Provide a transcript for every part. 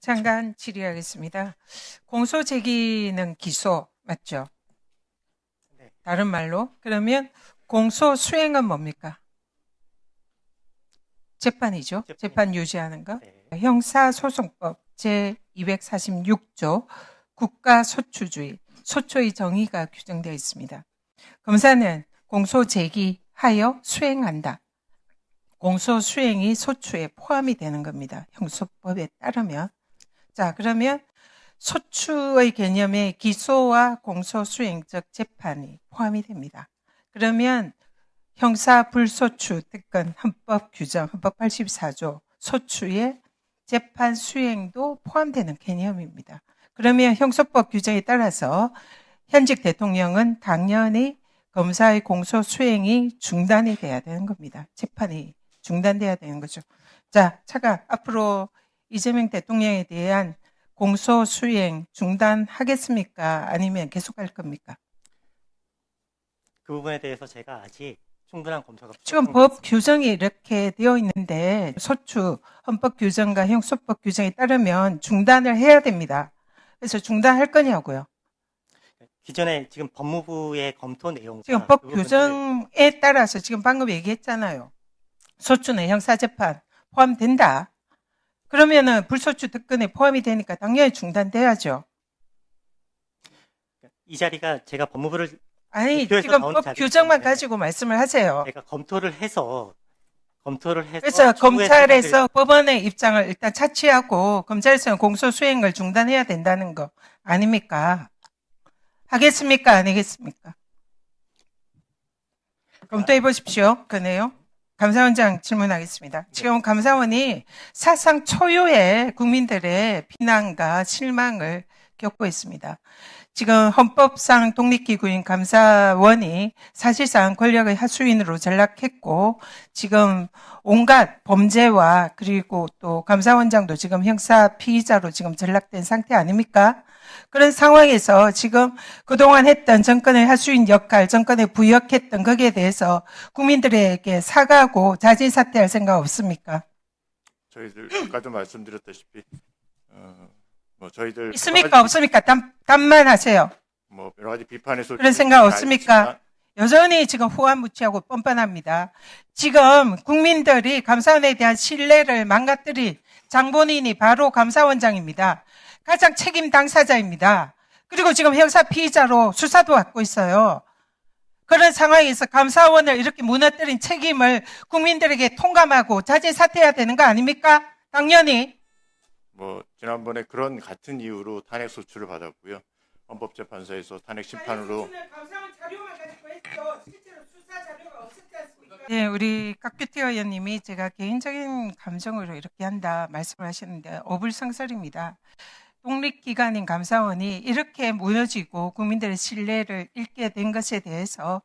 잠깐 질의하겠습니다. 공소 제기는 기소 맞죠? 네. 다른 말로 그러면 공소 수행은 뭡니까? 재판이죠. 재판 유지하는 거. 네. 형사소송법 제246조 국가소추주의, 소초의 정의가 규정되어 있습니다. 검사는 공소 제기하여 수행한다. 공소 수행이 소추에 포함이 되는 겁니다. 형소법에 따르면. 자, 그러면 소추의 개념에 기소와 공소 수행, 즉 재판이 포함이 됩니다. 그러면 형사 불소추 특권 헌법 규정, 헌법 84조 소추의 재판 수행도 포함되는 개념입니다. 그러면 형소법 규정에 따라서 현직 대통령은 당연히 검사의 공소 수행이 중단이 돼야 되는 겁니다. 재판이 중단돼야 되는 거죠. 자, 차가 앞으로 이재명 대통령에 대한 공소 수행 중단하겠습니까? 아니면 계속할 겁니까? 그 부분에 대해서 제가 아직 충분한 검토가 지금 법 규정이 이렇게 되어 있는데 소추 헌법 규정과 형소법 규정에 따르면 중단을 해야 됩니다. 그래서 중단할 거냐고요. 기존에 지금 법무부의 검토 내용 지금 법 규정에 따라서 지금 방금 얘기했잖아요. 소추는 형사재판 포함된다. 그러면은 불소추 특권에 포함이 되니까 당연히 중단돼야죠. 이 자리가 제가 법무부를 아니 지금 법 규정만 가지고 말씀을 하세요. 제가 검토를 해서 그래서 검찰에서 법원의 입장을 일단 차치하고 검찰에서는 공소 수행을 중단해야 된다는 거 아닙니까? 하겠습니까? 안 하겠습니까? 검토해 보십시오. 그 내용. 감사원장 질문하겠습니다. 지금 감사원이 사상 초유의 국민들의 비난과 실망을 겪고 있습니다. 지금 헌법상 독립기구인 감사원이 사실상 권력의 하수인으로 전락했고 지금 온갖 범죄와 그리고 또 감사원장도 지금 형사 피의자로 지금 전락된 상태 아닙니까? 그런 상황에서 지금 그동안 했던 정권의 하수인 역할, 정권에 부역했던 거기에 대해서 국민들에게 사과하고 자진 사퇴할 생각 없습니까? 저희들 아까도 말씀드렸다시피 저희들 있습니까? 없습니까? 답만 하세요. 여러 가지 비판의 소리 그런 생각 없습니까? 여전히 지금 후한무치하고 뻔뻔합니다. 지금 국민들이 감사원에 대한 신뢰를 망가뜨린 장본인이 바로 감사원장입니다. 가장 책임 당사자입니다. 그리고 지금 형사 피의자로 수사도 받고 있어요. 그런 상황에서 감사원을 이렇게 무너뜨린 책임을 국민들에게 통감하고 자진 사퇴해야 되는 거 아닙니까? 당연히. 지난번에 그런 같은 이유로 탄핵 소추를 받았고요. 헌법재판소에서 탄핵 심판으로. 감사원 자료만 가지고 했죠. 실제로 수사 자료가 없었지 않습니까? 네, 우리 깍뷰티 의원님이 제가 개인적인 감정으로 이렇게 한다 말씀을 하셨는데 어불성설입니다. 독립기관인 감사원이 이렇게 무너지고 국민들의 신뢰를 잃게 된 것에 대해서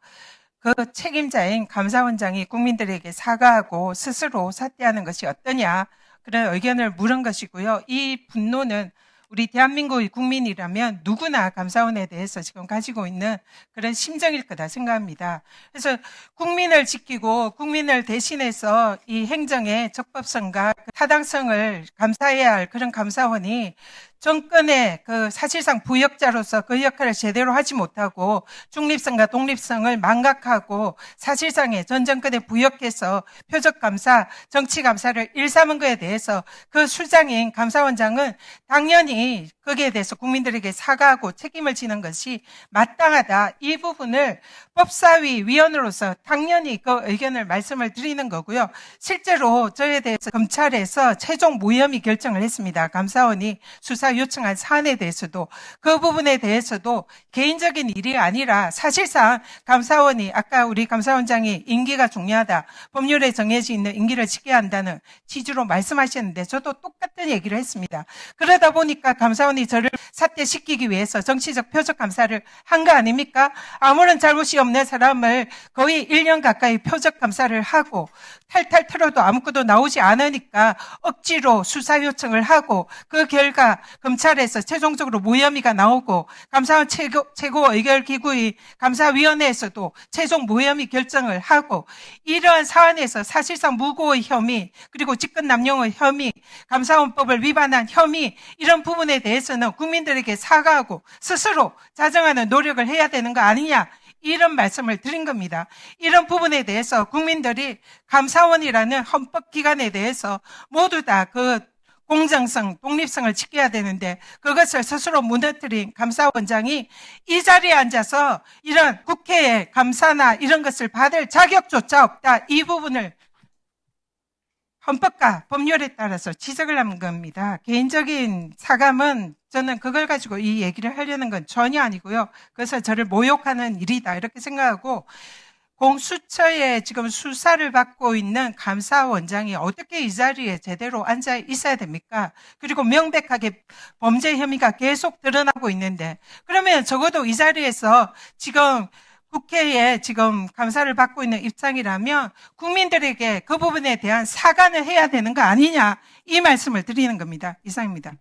그 책임자인 감사원장이 국민들에게 사과하고 스스로 사퇴하는 것이 어떠냐 그런 의견을 물은 것이고요. 이 분노는 우리 대한민국의 국민이라면 누구나 감사원에 대해서 지금 가지고 있는 그런 심정일 거다 생각합니다. 그래서 국민을 지키고 국민을 대신해서 이 행정의 적법성과 타당성을 감사해야 할 그런 감사원이 정권의 그 사실상 부역자로서 그 역할을 제대로 하지 못하고 중립성과 독립성을 망각하고 사실상의 전 정권에 부역해서 표적감사, 정치감사를 일삼은 것에 대해서 그 수장인 감사원장은 당연히 거기에 대해서 국민들에게 사과하고 책임을 지는 것이 마땅하다. 이 부분을 법사위 위원으로서 당연히 그 의견을 말씀을 드리는 거고요. 실제로 저에 대해서 검찰에서 최종 무혐의 결정을 했습니다. 감사원이 수사 요청한 사안에 대해서도 그 부분에 대해서도 개인적인 일이 아니라 사실상 감사원이 아까 우리 감사원장이 임기가 중요하다. 법률에 정해져 있는 임기를 지켜야 한다는 취지로 말씀하셨는데 저도 똑같은 얘기를 했습니다. 그러다 보니까 감사원이 저를 사퇴시키기 위해서 정치적 표적 감사를 한 거 아닙니까? 아무런 잘못이 없는 사람을 거의 1년 가까이 표적 감사를 하고 탈탈 털어도 아무것도 나오지 않으니까 억지로 수사 요청을 하고 그 결과 검찰에서 최종적으로 무혐의가 나오고 감사원 최고 의결기구의 감사위원회에서도 최종 무혐의 결정을 하고 이러한 사안에서 사실상 무고의 혐의 그리고 직권남용의 혐의 감사원법을 위반한 혐의 이런 부분에 대해서는 국민들에게 사과하고 스스로 자정하는 노력을 해야 되는 거 아니냐 이런 말씀을 드린 겁니다. 이런 부분에 대해서 국민들이 감사원이라는 헌법기관에 대해서 모두 다 그 공정성, 독립성을 지켜야 되는데 그것을 스스로 무너뜨린 감사원장이 이 자리에 앉아서 이런 국회의 감사나 이런 것을 받을 자격조차 없다. 이 부분을 헌법과 법률에 따라서 지적을 한 겁니다. 개인적인 사감은 저는 그걸 가지고 이 얘기를 하려는 건 전혀 아니고요. 그래서 저를 모욕하는 일이다 이렇게 생각하고 공수처에 지금 수사를 받고 있는 감사원장이 어떻게 이 자리에 제대로 앉아 있어야 됩니까? 그리고 명백하게 범죄 혐의가 계속 드러나고 있는데 그러면 적어도 이 자리에서 지금 국회에 지금 감사를 받고 있는 입장이라면 국민들에게 그 부분에 대한 사과는 해야 되는 거 아니냐 이 말씀을 드리는 겁니다. 이상입니다.